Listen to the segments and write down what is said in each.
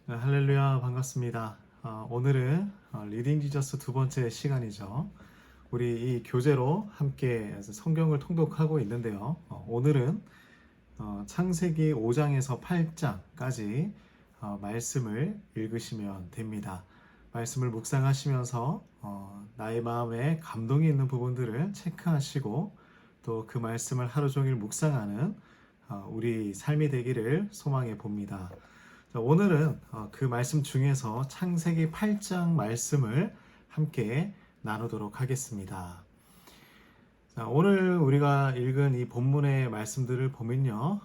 네, 할렐루야 반갑습니다. 오늘은 리딩 지저스 두 번째 시간이죠. 우리 이 교재로 함께 성경을 통독하고 있는데요. 오늘은 창세기 5장에서 8장까지 말씀을 읽으시면 됩니다. 말씀을 묵상하시면서 나의 마음에 감동이 있는 부분들을 체크하시고 또 그 말씀을 하루 종일 묵상하는 우리 삶이 되기를 소망해 봅니다. 자, 오늘은 그 말씀 중에서 창세기 8장 말씀을 함께 나누도록 하겠습니다. 자, 오늘 우리가 읽은 이 본문의 말씀들을 보면요,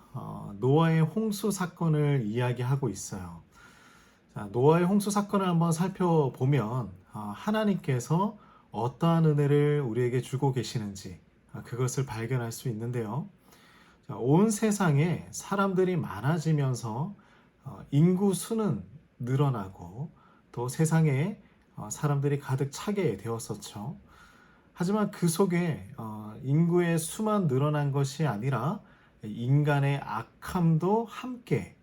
노아의 홍수 사건을 이야기하고 있어요. 자, 노아의 홍수 사건을 한번 살펴보면 하나님께서 어떠한 은혜를 우리에게 주고 계시는지 그것을 발견할 수 있는데요. 자, 온 세상에 사람들이 많아지면서 인구 수는 늘어나고 또 세상에 사람들이 가득 차게 되었었죠. 하지만 그 속에 인구의 수만 늘어난 것이 아니라 인간의 악함도 함께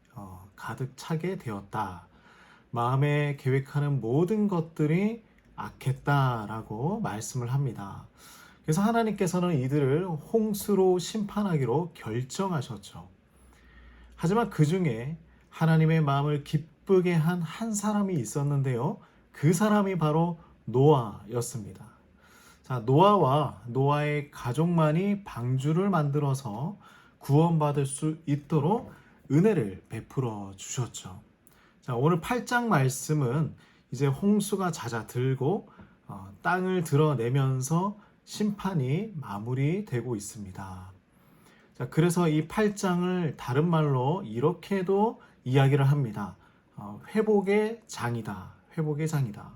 가득 차게 되었다. 마음에 계획하는 모든 것들이 악했다라고 말씀을 합니다. 그래서 하나님께서는 이들을 홍수로 심판하기로 결정하셨죠. 하지만 그 중에 하나님의 마음을 기쁘게 한 한 사람이 있었는데요. 그 사람이 바로 노아였습니다. 자, 노아와 노아의 가족만이 방주를 만들어서 구원받을 수 있도록 은혜를 베풀어 주셨죠. 자, 오늘 8장 말씀은 이제 홍수가 잦아들고 땅을 드러내면서 심판이 마무리되고 있습니다. 자, 그래서 이 8장을 다른 말로 이렇게도 이야기를 합니다. 회복의 장이다. 회복의 장이다.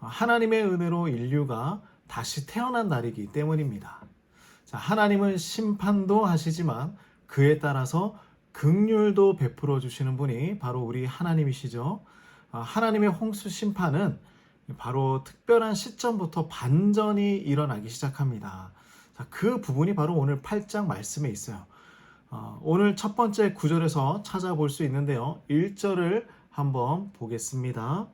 하나님의 은혜로 인류가 다시 태어난 날이기 때문입니다. 자, 하나님은 심판도 하시지만 그에 따라서 긍휼도 베풀어 주시는 분이 바로 우리 하나님이시죠. 하나님의 홍수 심판은 바로 특별한 시점부터 반전이 일어나기 시작합니다. 자, 그 부분이 바로 오늘 8장 말씀에 있어요. 오늘 첫 번째 구절에서 찾아볼 수 있는데요. 1절을 한번 보겠습니다.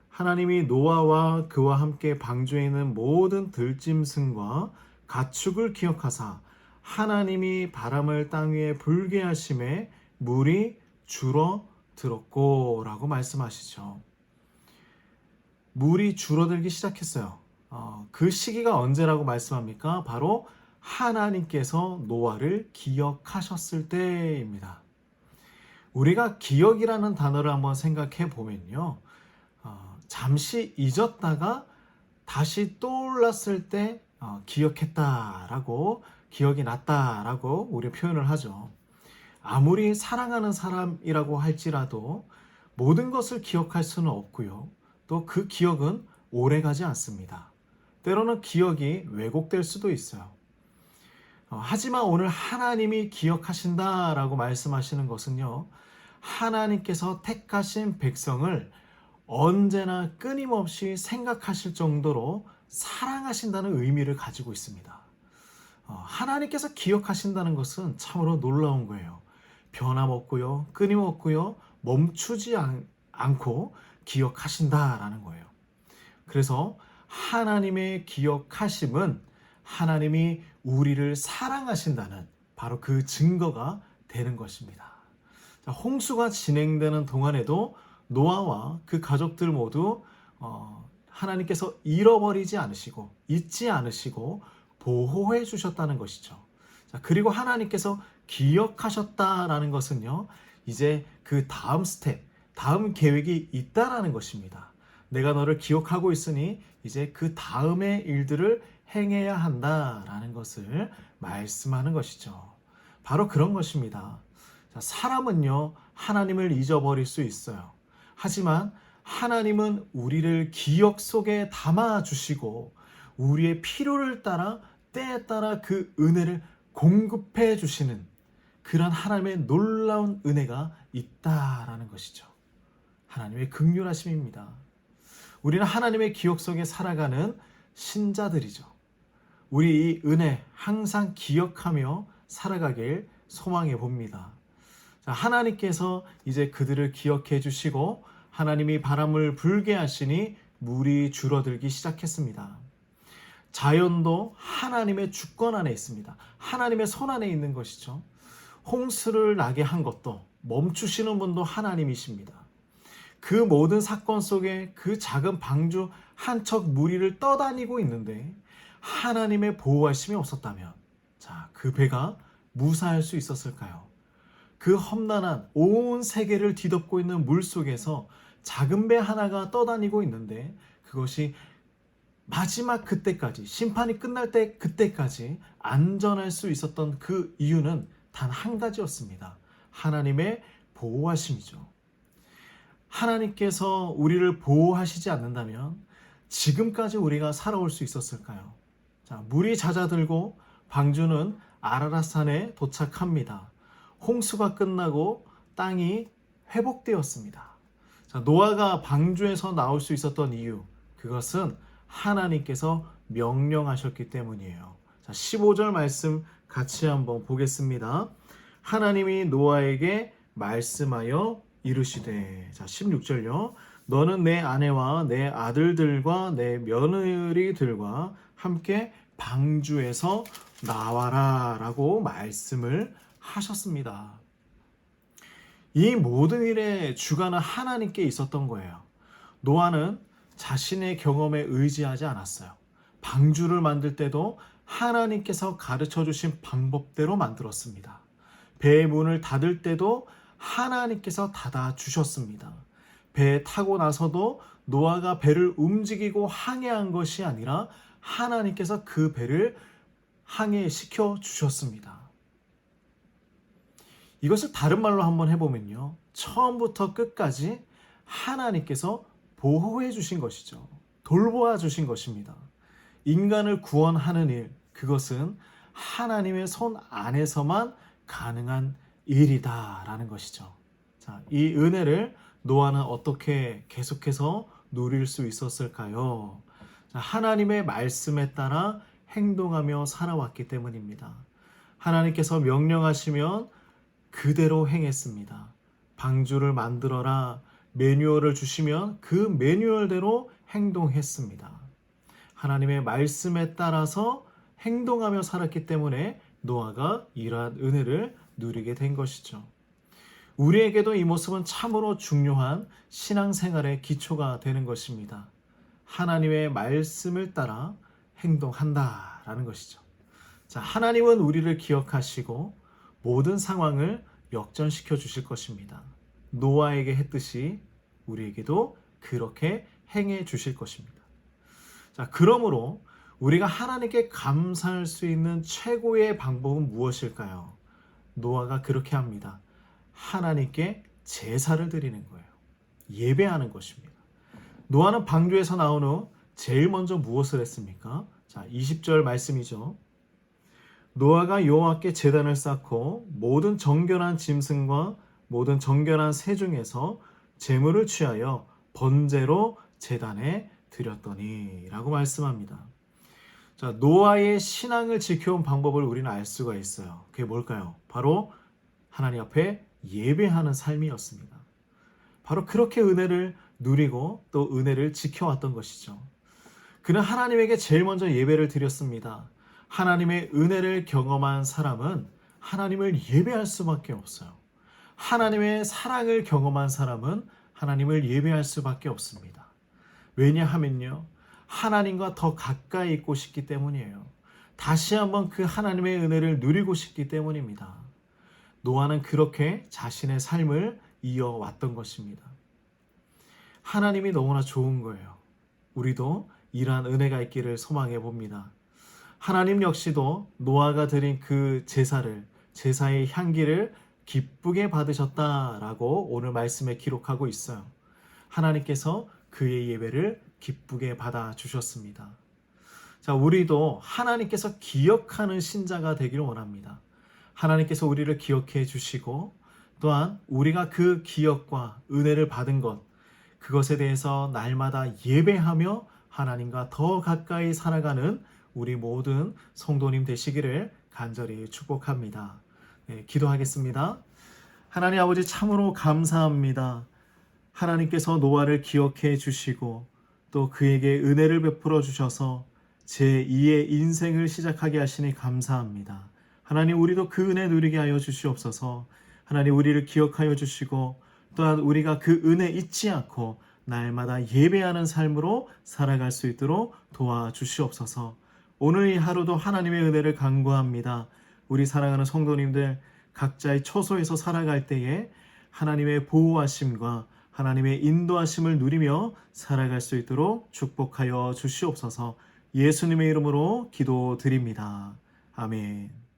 하나님이 노아와 그와 함께 방주에 있는 모든 들짐승과 가축을 기억하사 하나님이 바람을 땅 위에 불게 하심에 물이 줄어들었고 라고 말씀하시죠. 물이 줄어들기 시작했어요. 그 시기가 언제라고 말씀합니까? 바로 하나님께서 노아를 기억하셨을 때입니다. 우리가 기억이라는 단어를 한번 생각해 보면요. 잠시 잊었다가 다시 떠올랐을 때 기억했다라고, 기억이 났다라고 우리 표현을 하죠. 아무리 사랑하는 사람이라고 할지라도 모든 것을 기억할 수는 없고요. 또 그 기억은 오래가지 않습니다. 때로는 기억이 왜곡될 수도 있어요. 하지만 오늘 하나님이 기억하신다라고 말씀하시는 것은요. 하나님께서 택하신 백성을 언제나 끊임없이 생각하실 정도로 사랑하신다는 의미를 가지고 있습니다. 하나님께서 기억하신다는 것은 참으로 놀라운 거예요. 변함없고요. 끊임없고요. 멈추지 않고 기억하신다라는 거예요. 그래서 하나님의 기억하심은 하나님이 우리를 사랑하신다는 바로 그 증거가 되는 것입니다. 자, 홍수가 진행되는 동안에도 노아와 그 가족들 모두 하나님께서 잃어버리지 않으시고 잊지 않으시고 보호해 주셨다는 것이죠. 자, 그리고 하나님께서 기억하셨다라는 것은요. 이제 그 다음 스텝, 다음 계획이 있다라는 것입니다. 내가 너를 기억하고 있으니 이제 그 다음의 일들을 행해야 한다라는 것을 말씀하는 것이죠. 바로 그런 것입니다. 자, 사람은요, 하나님을 잊어버릴 수 있어요. 하지만 하나님은 우리를 기억 속에 담아주시고 우리의 필요를 따라 때에 따라 그 은혜를 공급해 주시는 그런 하나님의 놀라운 은혜가 있다라는 것이죠. 하나님의 긍휼하심입니다. 우리는 하나님의 기억 속에 살아가는 신자들이죠. 우리 이 은혜 항상 기억하며 살아가길 소망해 봅니다. 자, 하나님께서 이제 그들을 기억해 주시고 하나님이 바람을 불게 하시니 물이 줄어들기 시작했습니다. 자연도 하나님의 주권 안에 있습니다. 하나님의 손 안에 있는 것이죠. 홍수를 나게 한 것도 멈추시는 분도 하나님이십니다. 그 모든 사건 속에 그 작은 방주 한 척 무리를 떠다니고 있는데 하나님의 보호하심이 없었다면, 자, 그 배가 무사할 수 있었을까요? 그 험난한 온 세계를 뒤덮고 있는 물 속에서 작은 배 하나가 떠다니고 있는데 그것이 마지막 그때까지, 심판이 끝날 때 그때까지 안전할 수 있었던 그 이유는 단 한 가지였습니다. 하나님의 보호하심이죠. 하나님께서 우리를 보호하시지 않는다면 지금까지 우리가 살아올 수 있었을까요? 자, 물이 잦아들고 방주는 아라랏산에 도착합니다. 홍수가 끝나고 땅이 회복되었습니다. 자, 노아가 방주에서 나올 수 있었던 이유, 그것은 하나님께서 명령하셨기 때문이에요. 자, 15절 말씀 같이 한번 보겠습니다. 하나님이 노아에게 말씀하여 이르시되, 자, 16절요. 너는 내 아내와 내 아들들과 내 며느리들과 함께 방주에서 나와라 라고 말씀을 하셨습니다. 이 모든 일의 주관은 하나님께 있었던 거예요. 노아는 자신의 경험에 의지하지 않았어요. 방주를 만들 때도 하나님께서 가르쳐 주신 방법대로 만들었습니다. 배의 문을 닫을 때도 하나님께서 닫아 주셨습니다. 배에 타고 나서도 노아가 배를 움직이고 항해한 것이 아니라 하나님께서 그 배를 항해시켜 주셨습니다. 이것을 다른 말로 한번 해보면요, 처음부터 끝까지 하나님께서 보호해 주신 것이죠. 돌보아 주신 것입니다. 인간을 구원하는 일, 그것은 하나님의 손 안에서만 가능한 일이다라는 것이죠. 자, 이 은혜를 노아는 어떻게 계속해서 누릴 수 있었을까요? 자, 하나님의 말씀에 따라 행동하며 살아왔기 때문입니다. 하나님께서 명령하시면 그대로 행했습니다. 방주를 만들어라, 매뉴얼을 주시면 그 매뉴얼대로 행동했습니다. 하나님의 말씀에 따라서 행동하며 살았기 때문에 노아가 이러한 은혜를 누리게 된 것이죠. 우리에게도 이 모습은 참으로 중요한 신앙생활의 기초가 되는 것입니다. 하나님의 말씀을 따라 행동한다라는 것이죠. 자, 하나님은 우리를 기억하시고 모든 상황을 역전시켜 주실 것입니다. 노아에게 했듯이 우리에게도 그렇게 행해 주실 것입니다. 자, 그러므로 우리가 하나님께 감사할 수 있는 최고의 방법은 무엇일까요? 노아가 그렇게 합니다. 하나님께 제사를 드리는 거예요. 예배하는 것입니다. 노아는 방주에서 나온 후 제일 먼저 무엇을 했습니까? 자, 20절 말씀이죠. 노아가 여호와께 제단을 쌓고 모든 정결한 짐승과 모든 정결한 새 중에서 제물을 취하여 번제로 제단에 드렸더니 라고 말씀합니다. 자, 노아의 신앙을 지켜온 방법을 우리는 알 수가 있어요. 그게 뭘까요? 바로 하나님 앞에 예배하는 삶이었습니다. 바로 그렇게 은혜를 누리고 또 은혜를 지켜왔던 것이죠. 그는 하나님에게 제일 먼저 예배를 드렸습니다. 하나님의 은혜를 경험한 사람은 하나님을 예배할 수밖에 없어요. 하나님의 사랑을 경험한 사람은 하나님을 예배할 수밖에 없습니다. 왜냐하면요, 하나님과 더 가까이 있고 싶기 때문이에요. 다시 한번 그 하나님의 은혜를 누리고 싶기 때문입니다. 노아는 그렇게 자신의 삶을 이어왔던 것입니다. 하나님이 너무나 좋은 거예요. 우리도 이러한 은혜가 있기를 소망해 봅니다. 하나님 역시도 노아가 드린 그 제사의 향기를 기쁘게 받으셨다라고 오늘 말씀에 기록하고 있어요. 하나님께서 그의 예배를 기쁘게 받아 주셨습니다. 자, 우리도 하나님께서 기억하는 신자가 되기를 원합니다. 하나님께서 우리를 기억해 주시고 또한 우리가 그 기억과 은혜를 받은 것, 그것에 대해서 날마다 예배하며 하나님과 더 가까이 살아가는 우리 모든 성도님 되시기를 간절히 축복합니다. 네, 기도하겠습니다. 하나님 아버지 참으로 감사합니다. 하나님께서 노아를 기억해 주시고 또 그에게 은혜를 베풀어 주셔서 제2의 인생을 시작하게 하시니 감사합니다. 하나님 우리도 그 은혜 누리게 하여 주시옵소서. 하나님 우리를 기억하여 주시고 또한 우리가 그 은혜 잊지 않고 날마다 예배하는 삶으로 살아갈 수 있도록 도와주시옵소서. 오늘 이 하루도 하나님의 은혜를 간구합니다. 우리 사랑하는 성도님들 각자의 처소에서 살아갈 때에 하나님의 보호하심과 하나님의 인도하심을 누리며 살아갈 수 있도록 축복하여 주시옵소서. 예수님의 이름으로 기도드립니다. 아멘.